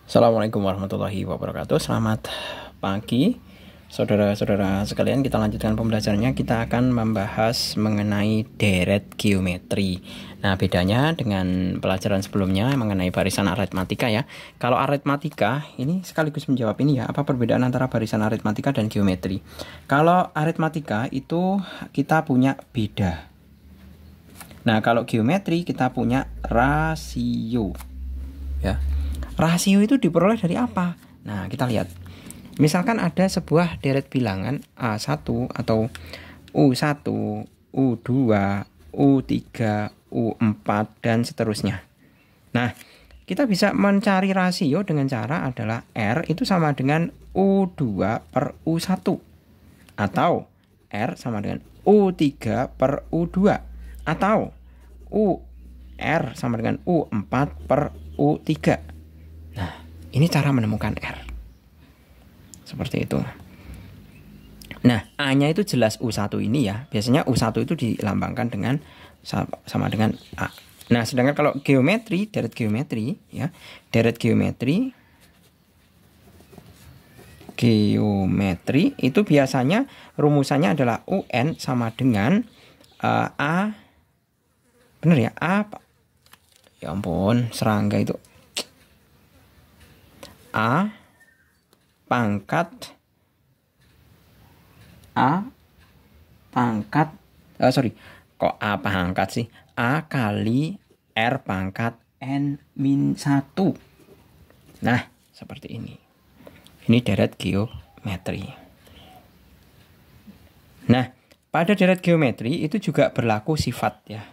Assalamualaikum warahmatullahi wabarakatuh. Selamat pagi saudara-saudara sekalian. Kita lanjutkan pembelajarannya. Kita akan membahas mengenai deret geometri. Nah, bedanya dengan pelajaran sebelumnya mengenai barisan aritmatika ya. Kalau aritmatika ini sekaligus menjawab ini ya, apa perbedaan antara barisan aritmatika dan geometri. Kalau aritmatika itu kita punya beda. Nah, kalau geometri kita punya rasio ya. Rasio itu diperoleh dari apa? Nah, kita lihat. Misalkan ada sebuah deret bilangan A1 atau U1, U2, U3, U4, dan seterusnya. Nah, kita bisa mencari rasio dengan cara adalah R itu sama dengan U2 per U1. Atau R sama dengan U3 per U2. Atau R sama dengan U4 per U3. Nah, ini cara menemukan R. Seperti itu. Nah, A-nya itu jelas U1 ini ya. Biasanya U1 itu dilambangkan dengan sama dengan A. Nah, sedangkan kalau geometri, deret geometri ya. Deret geometri itu biasanya rumusannya adalah UN sama dengan A. Bener ya? A. Ya ampun, serangga itu. A pangkat kok A pangkat sih? A kali R pangkat N-1. Nah, seperti ini. Ini deret geometri. Nah, pada deret geometri itu juga berlaku sifat ya.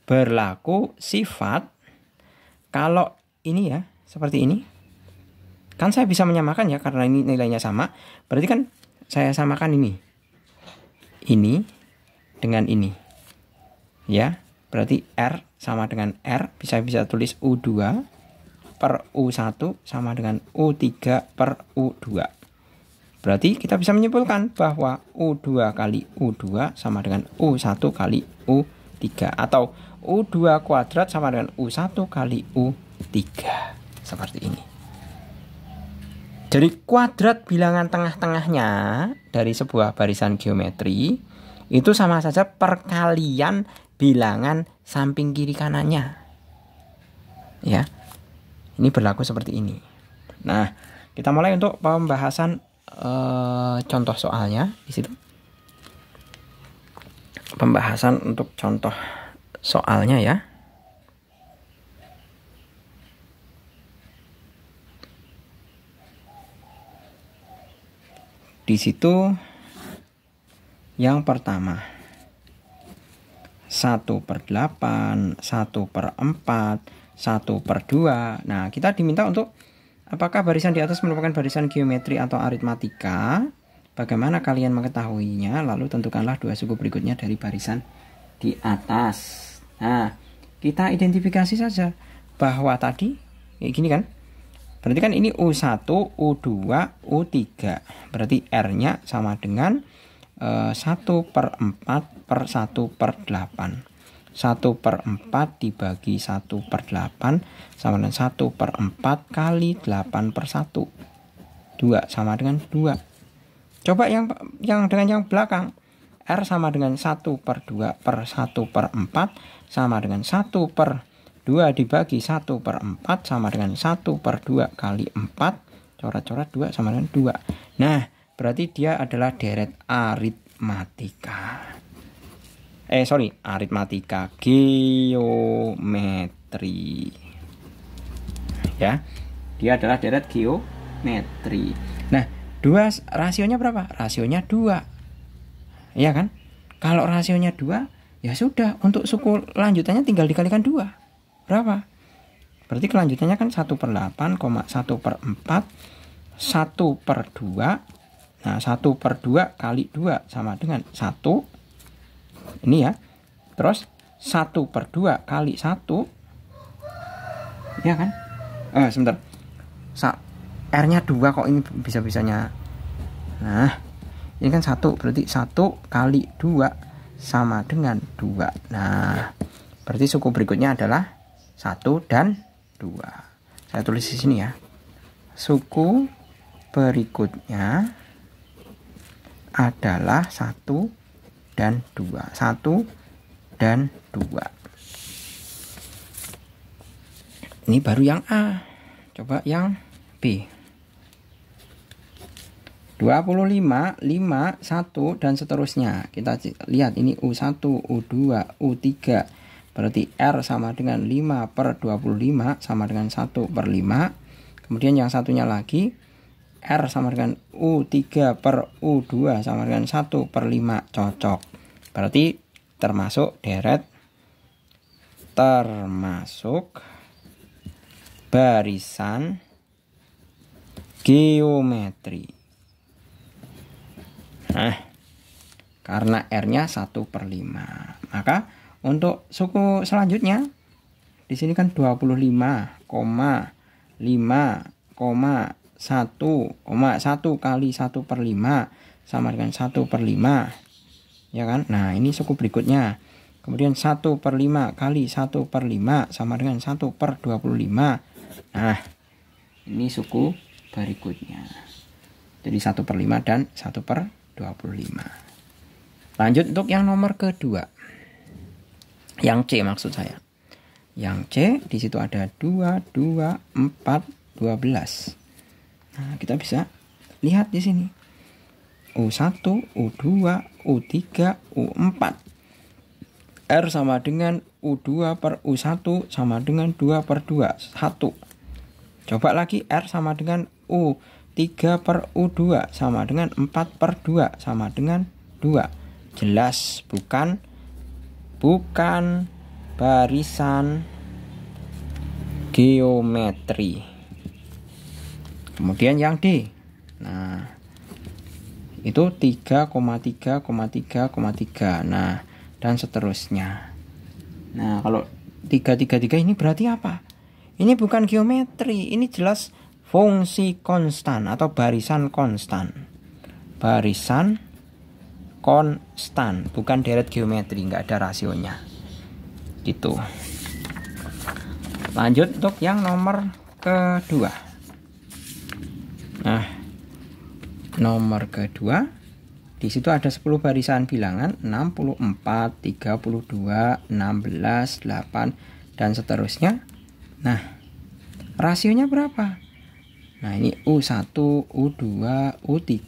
Berlaku sifat kalau ini ya, seperti ini. Kan saya bisa menyamakan ya, karena ini nilainya sama. Berarti kan saya samakan ini. Ini dengan ini. Ya, berarti R sama dengan R. Bisa tulis U2 per U1 sama dengan U3 per U2. Berarti kita bisa menyimpulkan bahwa U2 kali U2 sama dengan U1 kali U3. Atau U2 kuadrat sama dengan U1 kali U3. Seperti ini. Jadi kuadrat bilangan tengah-tengahnya dari sebuah barisan geometri itu sama saja perkalian bilangan samping kiri kanannya. Ya. Ini berlaku seperti ini. Nah, kita mulai untuk pembahasan contoh soalnya di situ. Pembahasan untuk contoh soalnya ya. Di situ yang pertama 1/8, 1/4, 1/2. Nah, kita diminta untuk apakah barisan di atas merupakan barisan geometri atau aritmatika? Bagaimana kalian mengetahuinya? Lalu tentukanlah dua suku berikutnya dari barisan di atas. Nah, kita identifikasi saja bahwa tadi kayak gini kan? Berarti kan ini U1, U2, U3. Berarti R-nya sama dengan 1/4 per 1/8. 1/4 dibagi 1/8 sama dengan 1/4 kali 8/1. 2 sama dengan 2. Coba yang dengan yang belakang. R sama dengan 1/2 per 1/4 sama dengan 1/2 dibagi 1/4 sama dengan 1/2 kali 4. Coret-coret 2 sama dengan 2. Nah, berarti dia adalah deret aritmatika. Aritmatika geometri. Ya. Dia adalah deret geometri. Nah, rasionya berapa? Rasionya 2. Iya kan? Kalau rasionya 2, ya sudah, untuk suku lanjutannya tinggal dikalikan 2. Berapa? Berarti kelanjutannya kan 1/8, 1/4, 1/2. Nah, 1/2 kali 2 sama dengan 1. Ini ya. Terus 1/2 kali 1. Ya kan? Sebentar. R-nya 2 kok ini bisa-bisanya. Nah, ini kan 1. Berarti 1 kali 2 sama dengan 2. Nah, berarti suku berikutnya adalah 1 dan 2. Saya tulis di sini ya. suku berikutnya adalah 1 dan 2. 1 dan 2. Ini baru yang A. Coba yang B. 25, 5, 1, dan seterusnya. Kita lihat ini U1, U2, U3. Berarti R sama dengan 5 per 25 sama dengan 1 per 5. Kemudian yang satunya lagi, R sama dengan U3 per U2 sama dengan 1 per 5. Cocok. Berarti termasuk deret, termasuk barisan geometri. Nah, karena R-nya 1 per 5. Maka untuk suku selanjutnya, di sini kan 25,5,1 kali 1 per 5 sama dengan 1 per 5. Ya kan? Nah, ini suku berikutnya. Kemudian 1 per 5 kali 1 per 5 sama dengan 1 per 25. Nah, ini suku berikutnya. Jadi 1 per 5 dan 1 per 25. Lanjut untuk yang nomor kedua. Yang C maksud saya. Yang C di situ ada 2, 2, 4, 12. Nah, kita bisa lihat di sini. U1, U2, U3, U4. R sama dengan U2 per U1 sama dengan 2 per 2. 1. Coba lagi R sama dengan U3 per U2 sama dengan 4 per 2 sama dengan 2. Jelas bukan barisan geometri. Kemudian yang D. Nah, itu 3,3,3,3. Nah, dan seterusnya. Nah, kalau 3,3,3 ini berarti apa? Ini bukan geometri, ini jelas fungsi konstan atau barisan konstan. Barisan konstan, bukan deret geometri, nggak ada rasionya. Gitu. Lanjut untuk yang nomor kedua. Nah, nomor kedua, di situ ada 10 barisan bilangan 64, 32, 16, 8 dan seterusnya. Nah, rasionya berapa? Nah, ini U1, U2, U3,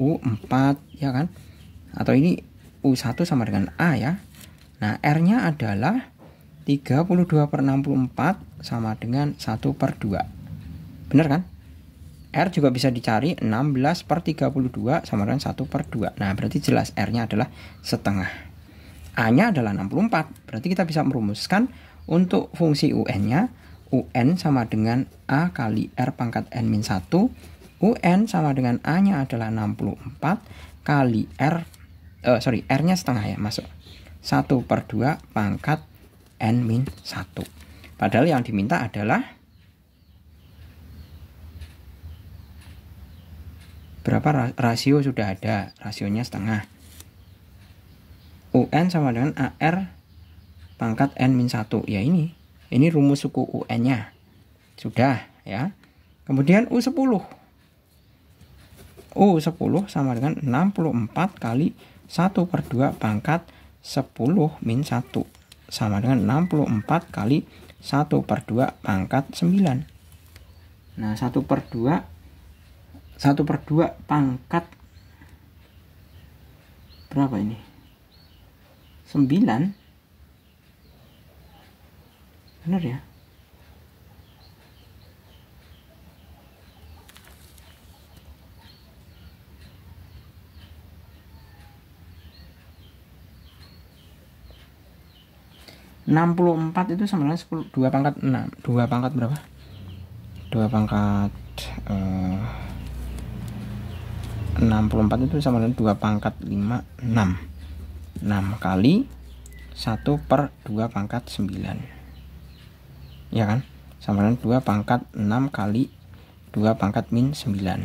U4 ya kan? Atau ini U1 sama dengan A ya. Nah, R-nya adalah 32 per 64 sama dengan 1 per 2. Benar kan? R juga bisa dicari 16 per 32 sama dengan 1 per 2. Nah, berarti jelas R-nya adalah setengah. A-nya adalah 64. Berarti kita bisa merumuskan untuk fungsi UN-nya. UN sama dengan A kali R pangkat N-1. UN sama dengan A-nya adalah 64 kali R-nya setengah ya, masuk. 1 per 2 pangkat N-1. Padahal yang diminta adalah berapa rasio sudah ada, rasionya setengah. UN sama dengan AR pangkat N-1. Ya ini rumus suku UN-nya. Sudah ya. Kemudian U10. U10 sama dengan 64 kali 1 per 2 pangkat 10 min 1. Sama dengan 64 kali 1 per 2 pangkat 9. Nah, 1 per 2 pangkat berapa ini? 9. Benar ya? (64) itu sama dengan 10, 2 pangkat 6. 2 pangkat berapa? 2 pangkat 64 itu sama dengan 2 pangkat 5, 6. 6 kali 1 per 2 pangkat 9. Ya kan? Sama dengan 2 pangkat 6 kali 2 pangkat min 9.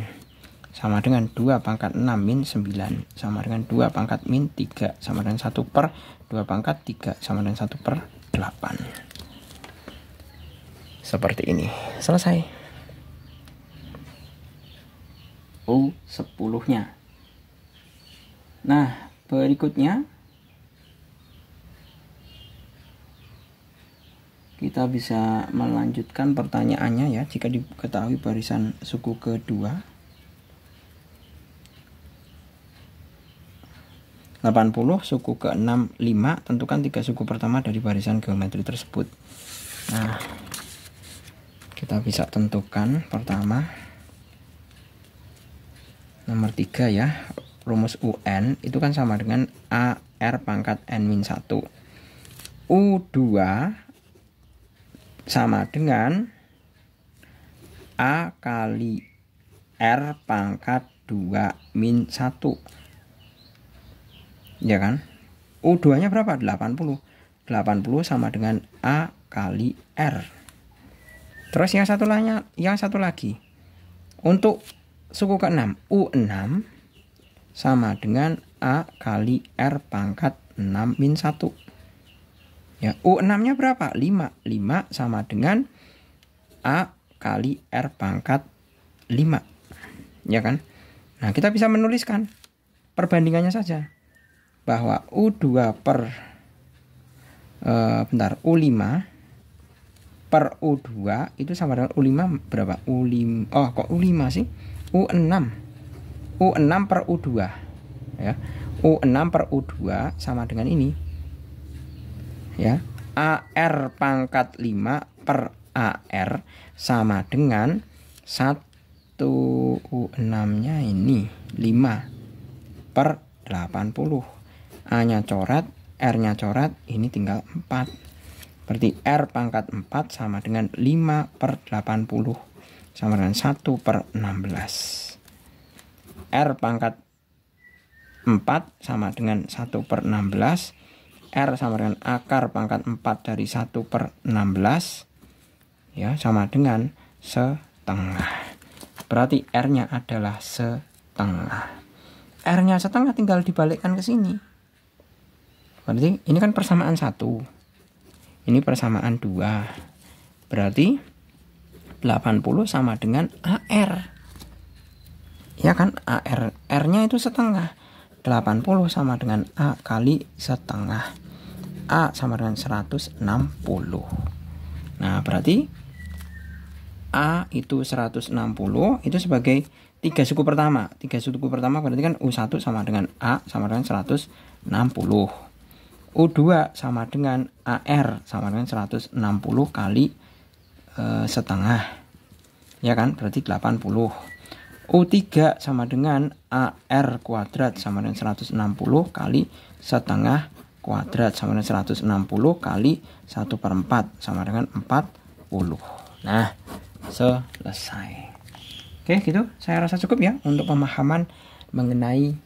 Sama dengan 2 pangkat 6 min 9. Sama dengan 2 pangkat min 3. Sama dengan 1 per 2 pangkat 3. Sama dengan 1 per 8. Seperti ini. Selesai. U10-nya. Nah, berikutnya kita bisa melanjutkan pertanyaannya ya. Jika diketahui barisan suku kedua 80, suku ke-6 5, tentukan 3 suku pertama dari barisan geometri tersebut. Nah, kita bisa tentukan pertama nomor 3 ya. Rumus UN itu kan sama dengan AR pangkat N-1. U2 sama dengan A kali R pangkat 2 min 1. Ya kan? U2 nya berapa? 80. 80 sama dengan A kali R. Terus yang satu lagi untuk suku ke-6, U6 sama dengan A kali R pangkat 6 min 1. Ya, U6 nya berapa? 5. 5 sama dengan A kali R pangkat 5. Ya kan? Nah, kita bisa menuliskan perbandingannya saja. Bahwa U2 per U5 per U2 itu sama dengan U5 berapa? U5. Oh, kok U5 sih? U6. U6 per U2 ya. U6 per U2 sama dengan ini. Ya. AR pangkat 5 per AR sama dengan 1 U6-nya ini 5 per 80. A-nya coret, R-nya coret, ini tinggal 4. Berarti R pangkat 4 sama dengan 5 per 80 sama dengan 1 per 16. R pangkat 4 sama dengan 1 per 16. R sama dengan akar pangkat 4 dari 1 per 16. Ya, sama dengan setengah. Berarti R-nya adalah setengah. R-nya setengah tinggal dibalikkan ke sini. Berarti ini kan persamaan 1. Ini persamaan 2. Berarti 80 sama dengan AR. Ya kan, AR. R-nya itu setengah. 80 sama dengan A kali setengah. A sama dengan 160. Nah, berarti A itu 160 itu sebagai 3 suku pertama. 3 suku pertama berarti kan U1 sama dengan A sama dengan 160. U2 sama dengan AR sama dengan 160 kali setengah. Ya kan? Berarti 80. U3 sama dengan AR kuadrat sama dengan 160 kali setengah kuadrat sama dengan 160 kali 1/4 sama dengan 40. Nah, selesai. Oke, gitu. Saya rasa cukup ya untuk pemahaman mengenai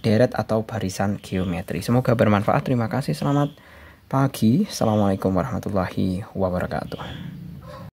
deret atau barisan geometri. Semoga bermanfaat. Terima kasih. Selamat pagi. Assalamualaikum warahmatullahi wabarakatuh.